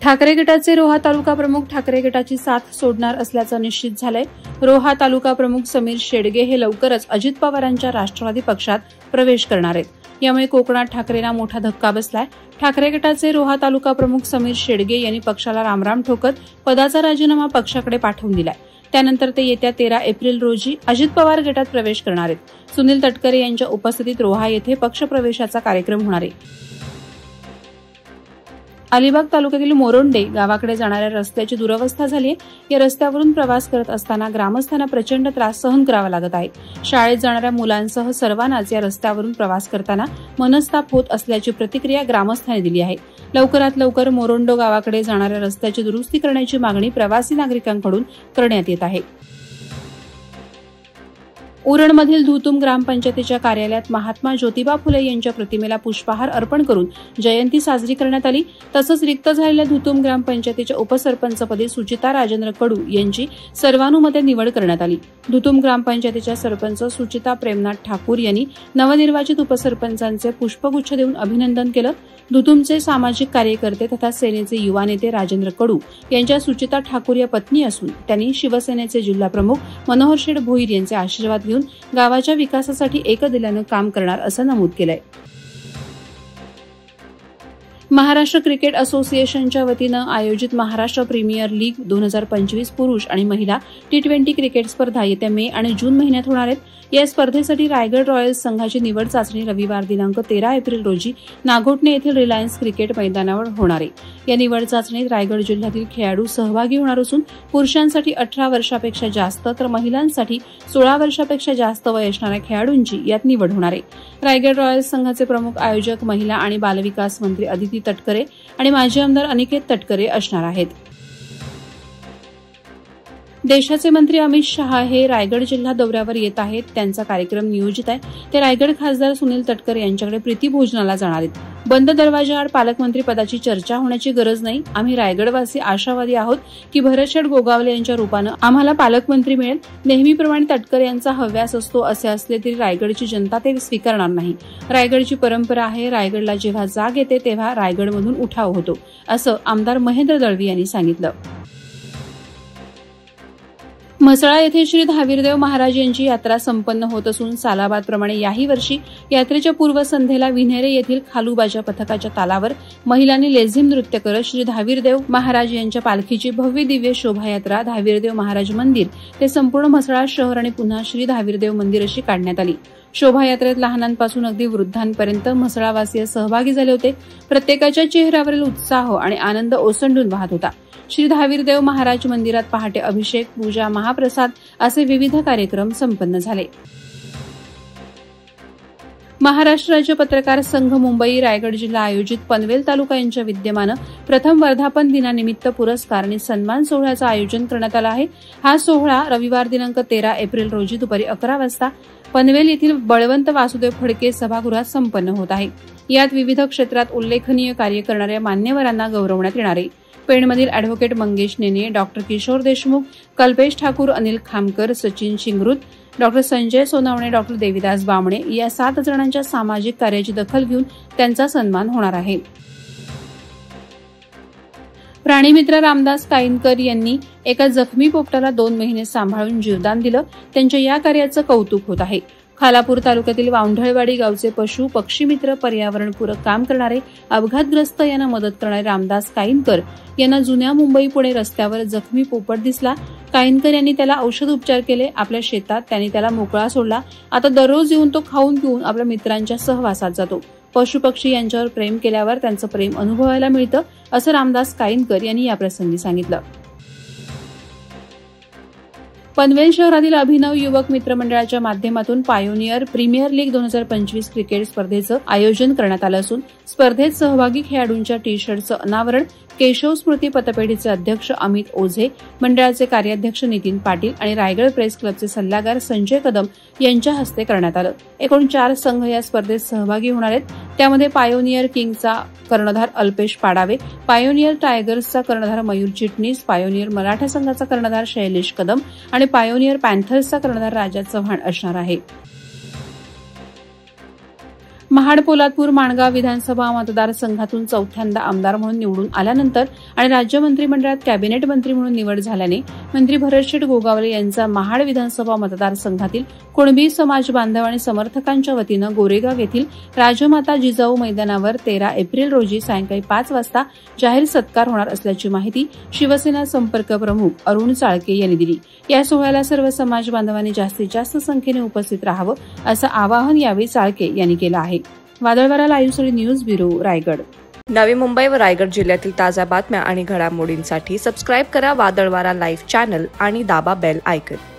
ठाकरे गटाचे रोहा तालुका प्रमुख ठाकरे गटाची साथ सोडणार असल्याचं निश्चित झालंय। रोहा तालुका प्रमुख समीर शेडगे हे लवकरच अजित पवारांच्या राष्ट्रवादी पक्षात प्रवेश करणार आहेत। यामुळे कोकणात ठाकरेंना मोठा धक्का बसलाय। ठाकरे गटाचे रोहा तालुका प्रमुख समीर शेडगे यांनी पक्षाला रामराम ठोकत पदाचा राजीनामा पक्षाकडे पाठवून दिलाय। त्यानंतर ते येत्या 13 एप्रिल रोजी अजित पवार गटात प्रवेश करणार आहेत। सुनील तटकरे यांच्या उपस्थितीत रोहा येथे पक्षप्रवेशाचा कार्यक्रम होणार आहे। अलिबाग तालुक्यातील मोरोंडे गावाकडे जाणाऱ्या रस्त्याची दुरवस्था झाली आहे। या रस्त्यावरून प्रवास करत असताना ग्रामस्थांना प्रचंड त्रास सहन करावा लागत आहे। शाळेत जाणाऱ्या मुलांसह सर्वांनाच या रस्त्यावरून प्रवास करताना मनस्ताप होत असल्याची प्रतिक्रिया ग्रामस्थांनी दिली आहे। लवकरात लवकर मोरोंडो गावाकडे जाणाऱ्या रस्त्याची दुरुस्ती करण्याची मागणी प्रवासी नागरिकांकडून करण्यात येत आहे। उरणमधील धुतुम ग्रामपंचायतीच्या कार्यालयात महात्मा ज्योतिबा फुले यांच्या प्रतिमेला पुष्पहार अर्पण करून जयंती साजरी करण्यात आली। तसंच रिक्त झालेल्या धुतुम ग्रामपंचायतीच्या उपसरपंचपदी सुचिता राजेंद्र कडू यांची सर्वानुमते निवड करण्यात आली। धुतुम ग्रामपंचायतीच्या सरपंच सुचिता प्रेमनाथ ठाकूर यांनी नवनिर्वाचित उपसरपंचांचे पुष्पगुच्छ देऊन अभिनंदन केलं। धुतुमचे सामाजिक कार्यकर्ते तथा सेनेचे युवा नेते राजेंद्र कडू यांच्या सुचिता ठाकूर या पत्नी असून त्यांनी शिवसेनेचे जिल्हाप्रमुख मनोहर शेठ भोईर यांचे आशीर्वाद घेऊन गावाच्या विकासासाठी एकदिलानं काम करणार असं नमूद केलंय। महाराष्ट्र क्रिकेट असोसिएशनच्या वतीनं आयोजित महाराष्ट्र प्रीमियर लीग 2025 पुरुष आणि महिला T20 क्रिकेट स्पर्धा येत्या मे आणि जून महिन्यात होणार आहेत। या स्पर्धेसाठी रायगड रॉयल्स संघाची निवड चाचणी रविवार दिनांक 13 एप्रिल रोजी नागोठणे येथील रिलायन्स क्रिकेट मैदानावर होणार आहे। या निवड चाचणीत रायगड जिल्ह्यातील खेळाडू सहभागी होणार असून पुरुषांसाठी 18 वर्षापेक्षा जास्त तर महिलांसाठी 16 वर्षापेक्षा जास्त वय असणाऱ्या खेळाडूंची यात निवड होणार आहे। रायगड रॉयल्स संघाचे प्रमुख आयोजक महिला आणि बालविकास मंत्री अदिती तटकरे आणि माजी आमदार अनिकेत तटकरे असणार आहेत। देशाचे मंत्री अमित शहा हे रायगड जिल्हा दौऱ्यावर येत आहेत। त्यांचा कार्यक्रम नियोजित आहे। ते रायगड खासदार सुनील तटकरे यांच्याकडे प्रीतीभोजनाला जाणार आहेत। बंद दरवाजाआड पालकमंत्री पदाची चर्चा होण्याची गरज नाही। आम्ही रायगडवासी आशावादी आहोत की भरतशेठ गोगावले यांच्या रूपानं आम्हाला पालकमंत्री मिळेल। नेहमीप्रमाणे तटकरे यांचा हव्यास असतो असे असले तरी रायगडची जनता ते स्वीकारणार नाही। रायगडची परंपरा आहे, रायगडला जेव्हा जाग येते तेव्हा रायगडमधून उठाव होतो, असं आमदार महेंद्र दळवी यांनी सांगितलं। म्हसळा येथे श्री धावीरदेव महाराज यांची यात्रा संपन्न होत असून सालाबादप्रमाणे याही वर्षी यात्रेच्या पूर्वसंध्येला विन्हेरे येथील खालूबाजा पथकाच्या तालावर महिलांनी लेझिम नृत्य करत श्री धावीरदेव महाराज यांच्या पालखीची भव्य दिव्य शोभायात्रा धावीरदेव महाराज मंदिर ते संपूर्ण म्हसळा शहर आणि पुन्हा श्री धावीरदेव मंदिर अशी काढण्यात आली। शोभायात्रेत लहानांपासून अगदी वृद्धांपर्यंत म्हसळावासीय सहभागी झाले होते। प्रत्येकाच्या चेहऱ्यावरील उत्साह आणि आनंद ओसंडून वाहत होता। श्री धावीरदेव महाराज मंदिरात पहाटे अभिषेक, पूजा, महाप्रसाद असे विविध कार्यक्रम संपन्न झाले। महाराष्ट्र राज्य पत्रकार संघ मुंबई रायगड जिल्हा आयोजित पनवेल तालुका यांच्या विद्यमानं प्रथम वर्धापन दिनानिमित्त पुरस्कार आणि सन्मान सोहळ्याचं आयोजन करण्यात आलं आहे। हा सोहळा रविवार दिनांक 13 एप्रिल रोजी दुपारी 11 वाजता पनवेल येथील बळवंत वासुदेव फडके सभागृहात संपन्न होत आहे। यात विविध क्षेत्रात उल्लेखनीय कार्य करणाऱ्या मान्यवरांना गौरवण्यात येणार आहे। पेणमधील advocate Mangesh Nene, doctor Kishor Deshmukh, Kalpesh Thakur, Anil Khamkar, Sachin Shingrut, doctor Sanjay Sonawane, doctor Devidas Bamne या 7 जणांच्या सामाजिक कार्याची दखल घेऊन त्यांचा सन्मान होणार आहे। प्राणीमित्र रामदास काईनकर यांनी एका जखमी पोपटाला 2 महिने सांभाळून जीवदान दिलं। त्यांच्या या कार्याचं कौतुक होत आहे। खालापूर तालुक्यातील वावंढळवाडी गावचे पशु पक्षी मित्र पर्यावरणपूरक काम करणारे अपघातग्रस्त यांना मदत करणारे रामदास काईनकर यांना जुन्या मुंबई पुणे रस्त्यावर जखमी पोपट दिसला। काईनकर यांनी त्याला औषध उपचार केले। आपल्या शेतात त्यांनी त्याला मोकळा सोडला। आता दररोज येऊन तो खाऊन पिऊन आपल्या मित्रांच्या सहवासात जातो। पशुपक्षी यांच्यावर प्रेम केल्यावर त्यांचं प्रेम अनुभवायला मिळतं, असं रामदास काईनकर यांनी याप्रसंगी सांगितलं। पनवेल शहरातील अभिनव युवक मित्रमंडळाच्या माध्यमातून पायोनियर प्रीमियर लीग 2025 क्रिकेट स्पर्धेचं आयोजन करण्यात आलं असून स्पर्धेत सहभागी खेळाडूंच्या टी-शर्टचं अनावरण केशव स्मृती पतपेढीचे अध्यक्ष अमित ओझे, मंडळाचे कार्याध्यक्ष नितीन पाटील आणि रायगड प्रेस क्लबचे सल्लागार संजय कदम यांच्या हस्ते करण्यात आलं। एकूण 4 संघ या स्पर्धेत सहभागी होणार आहेत। त्यामध्ये पायोनियर किंगचा कर्णधार अल्पेश पाडावे, पायोनियर टायगर्सचा कर्णधार मयूर चिटणीस, पायोनियर मराठा संघाचा कर्णधार शैलेश कदम आणि पायोनियर पॅन्थर्सचा कर्णधार राजा चव्हाण असणार आहे। महाड पोलादपूर माणगाव विधानसभा मतदारसंघातून चौथ्यांदा आमदार म्हणून निवडून आल्यानंतर आणि राज्य मंत्रिमंडळात कॅबिनेट मंत्री म्हणून निवड झाल्याने मंत्री भरतशेठ गोगावले यांचा महाड विधानसभा मतदारसंघातील कुणबी समाज बांधव आणि समर्थकांच्या वतीनं गोरेगाव येथील राजमाता जिजाऊ मैदानावर 13 एप्रिल रोजी सायंकाळी 5 वाजता जाहीर सत्कार होणार असल्याची माहिती शिवसेना संपर्क प्रमुख अरुण चाळके यांनी दिली। या सोहळ्याला सर्व समाज बांधवांनी जास्तीत जास्त संख्येने उपस्थित राहावं असं आवाहन यावेळी चाळके यांनी केलं आहे। वादळवारा live news bureau Raigad. Navi Mumbai व रायगड जिल्ह्यातील ताज्या बातम्या आणि घडामोडींसाठी सबस्क्राईब करा वादळवारा लाईव्ह चॅनल आणि दाबा बेल आयकॉन।